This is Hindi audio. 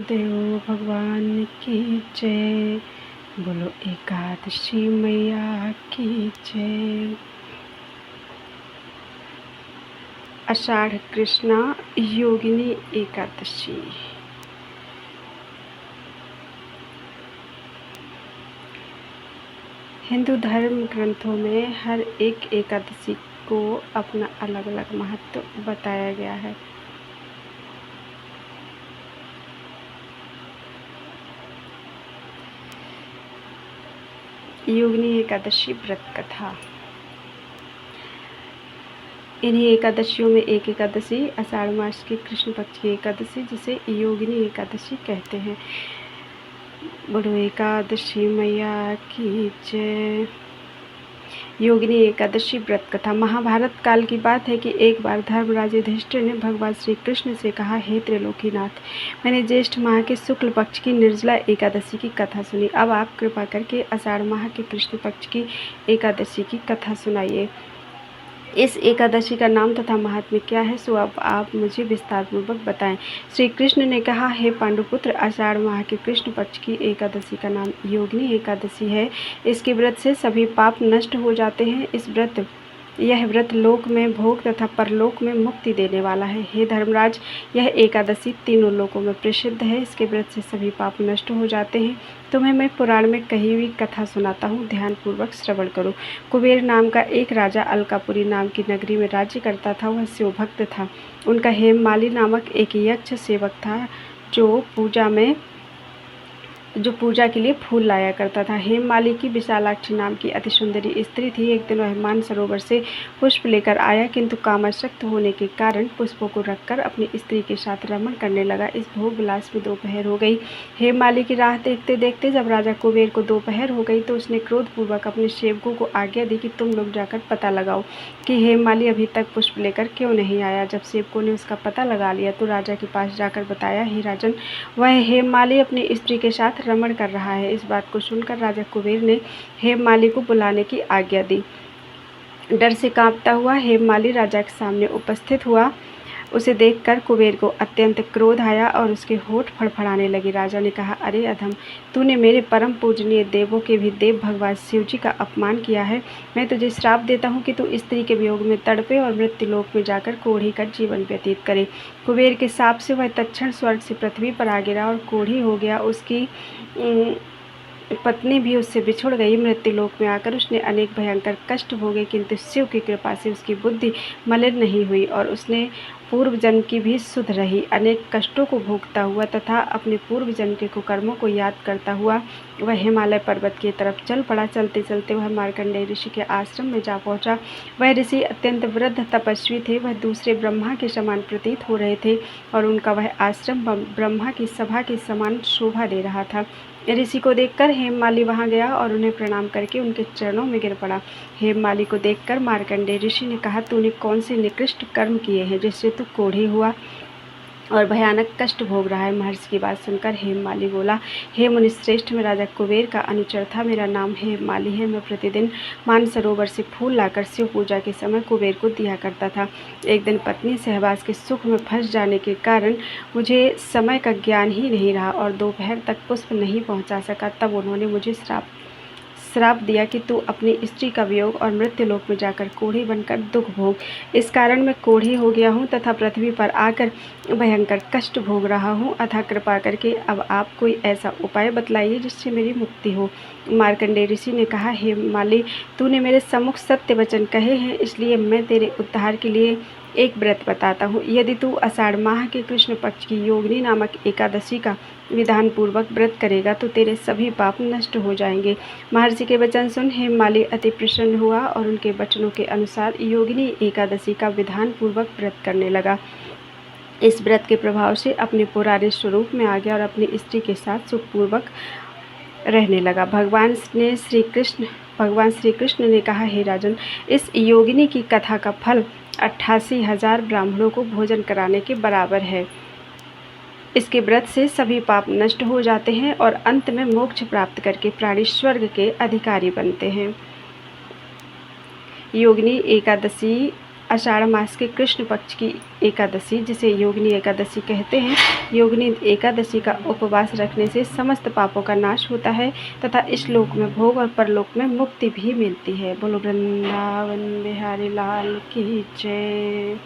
देव भगवान की जय। बोलो एकादशी मैया की जय। आषाढ़ कृष्णा योगिनी एकादशी। हिंदू धर्म ग्रंथों में हर एक एकादशी को अपना अलग अलग महत्व बताया गया है। योगिनी एकादशी व्रत कथा। इन्हीं एकादशियों में एक एकादशी आषाढ़ मास की कृष्ण पक्ष की एकादशी जिसे योगिनी एकादशी कहते हैं। बोलो एकादशी मैया की जय। योगिनी एकादशी व्रत कथा। महाभारत काल की बात है कि एक बार धर्मराज युधिष्ठिर ने भगवान श्री कृष्ण से कहा, हे त्रिलोकीनाथ, मैंने ज्येष्ठ माह के शुक्ल पक्ष की निर्जला एकादशी की कथा सुनी। अब आप कृपा करके आषाढ़ माह के कृष्ण पक्ष की एकादशी की कथा सुनाइए। इस एकादशी का नाम तथा महात्म्य क्या है, सो अब आप मुझे विस्तार पूर्वक बताएं। श्री कृष्ण ने कहा, हे पांडुपुत्र, आषाढ़ माह के कृष्ण पक्ष की एकादशी का नाम योगिनी एकादशी है। इसके व्रत से सभी पाप नष्ट हो जाते हैं। यह व्रत लोक में भोग तथा परलोक में मुक्ति देने वाला है। हे धर्मराज, यह एकादशी तीनों लोकों में प्रसिद्ध है। इसके व्रत से सभी पाप नष्ट हो जाते हैं। तुम्हें मैं पुराण में कही हुई कथा सुनाता हूँ, ध्यानपूर्वक श्रवण करो। कुबेर नाम का एक राजा अलकापुरी नाम की नगरी में राज्य करता था। वह शिवभक्त था। उनका हेममाली नामक एक यक्ष सेवक था जो पूजा के लिए फूल लाया करता था। हेममाली की विशालाक्षी नाम की अति सुंदरी स्त्री थी। एक दिन वह मानसरोवर से पुष्प लेकर आया, किंतु कामासक्त होने के कारण पुष्पों को रखकर अपनी स्त्री के साथ रमण करने लगा। इस भोग विलास में दोपहर हो गई। हेममाली की राह देखते देखते जब राजा कुबेर को दोपहर हो गई तो उसने क्रोधपूर्वक अपने सेवकों को आज्ञा दी कि तुम लोग जाकर पता लगाओ कि हेममाली अभी तक पुष्प लेकर क्यों नहीं आया। जब सेवकों ने उसका पता लगा लिया तो राजा के पास जाकर बताया, हे राजन, वह हेममाली अपनी स्त्री के साथ रमण कर रहा है। इस बात को सुनकर राजा कुबेर ने हेममाली को बुलाने की आज्ञा दी। डर से कांपता हुआ हेममाली राजा के सामने उपस्थित हुआ। उसे देखकर कुबेर को अत्यंत क्रोध आया और उसके होठ फड़फड़ाने लगे। राजा ने कहा, अरे अधम, तूने मेरे परम पूजनीय देवों के भी देव भगवान शिव जी का अपमान किया है। मैं तुझे श्राप देता हूँ कि तू स्त्री के वियोग में तड़पे और मृत्युलोक में जाकर कोढ़ी कर जीवन व्यतीत करे। कुबेर के शाप से वह तत्क्षण स्वर्ग से पृथ्वी पर आ गिरा और कोढ़ी हो गया। उसकी पत्नी भी उससे बिछुड़ गई। मृत्युलोक में आकर उसने अनेक भयंकर कष्ट भोगे, किंतु शिव की कृपा से उसकी बुद्धि मलिन नहीं हुई और उसने पूर्व जन्म की भी सुध रही। अनेक कष्टों को भोगता हुआ तथा अपने पूर्व जन्म के कुकर्मों को याद करता हुआ वह हिमालय पर्वत की तरफ चल पड़ा। चलते चलते वह मार्कंडेय ऋषि के आश्रम में जा पहुंचा। वह ऋषि अत्यंत वृद्ध तपस्वी थे। वह दूसरे ब्रह्मा के समान प्रतीत हो रहे थे और उनका वह आश्रम ब्रह्मा की सभा के समान शोभा दे रहा था। ऋषि को देखकर हेममाली वहां गया और उन्हें प्रणाम करके उनके चरणों में गिर पड़ा। हेममाली को देखकर मार्कंडेय ऋषि ने कहा, तूने कौन से निकृष्ट कर्म किए हैं जिससे तू कोढ़ी हुआ और भयानक कष्ट भोग रहा है। महर्षि की बात सुनकर हेममाली बोला, हे मुनिश्रेष्ठ, मैं राजा कुबेर का अनुचर था। मेरा नाम हेममाली है। मैं प्रतिदिन मानसरोवर से फूल लाकर शिव पूजा के समय कुबेर को दिया करता था। एक दिन पत्नी सहवास के सुख में फंस जाने के कारण मुझे समय का ज्ञान ही नहीं रहा और दोपहर तक पुष्प नहीं पहुंचा सका। तब उन्होंने मुझे श्राप दिया कि तू अपनी स्त्री का वियोग और मृत्युलोक में जाकर कोढ़ी बनकर दुख भोग। इस कारण मैं कोढ़ी हो गया हूँ तथा पृथ्वी पर आकर भयंकर कष्ट भोग रहा हूँ। अतः कृपा करके अब आप कोई ऐसा उपाय बतलाइए जिससे मेरी मुक्ति हो। मार्कंडेय ऋषि ने कहा, हे माली, तूने मेरे सम्मुख सत्य वचन कहे हैं, इसलिए मैं तेरे उद्धार के लिए एक व्रत बताता हूँ। यदि तू आषाढ़ माह के कृष्ण पक्ष की योगिनी नामक एकादशी का विधान पूर्वक व्रत करेगा तो तेरे सभी पाप नष्ट हो जाएंगे। महर्षि के वचन सुन हेममाली अति प्रसन्न हुआ और उनके वचनों के अनुसार योगिनी एकादशी का विधान पूर्वक व्रत करने लगा। इस व्रत के प्रभाव से अपने पुराने स्वरूप में आ गया और अपनी स्त्री के साथ सुखपूर्वक रहने लगा। भगवान श्री कृष्ण ने कहा, हे राजन, इस योगिनी की कथा का फल 88,000 ब्राह्मणों को भोजन कराने के बराबर है। इसके व्रत से सभी पाप नष्ट हो जाते हैं और अंत में मोक्ष प्राप्त करके प्राणी स्वर्ग के अधिकारी बनते हैं। योगिनी एकादशी आषाढ़ मास के कृष्ण पक्ष की एकादशी, जिसे योगिनी एकादशी कहते हैं, योगिनी एकादशी का उपवास रखने से समस्त पापों का नाश होता है तथा इस लोक में भोग और परलोक में मुक्ति भी मिलती है। बोलो वृंदावन बिहारी लाल की जय।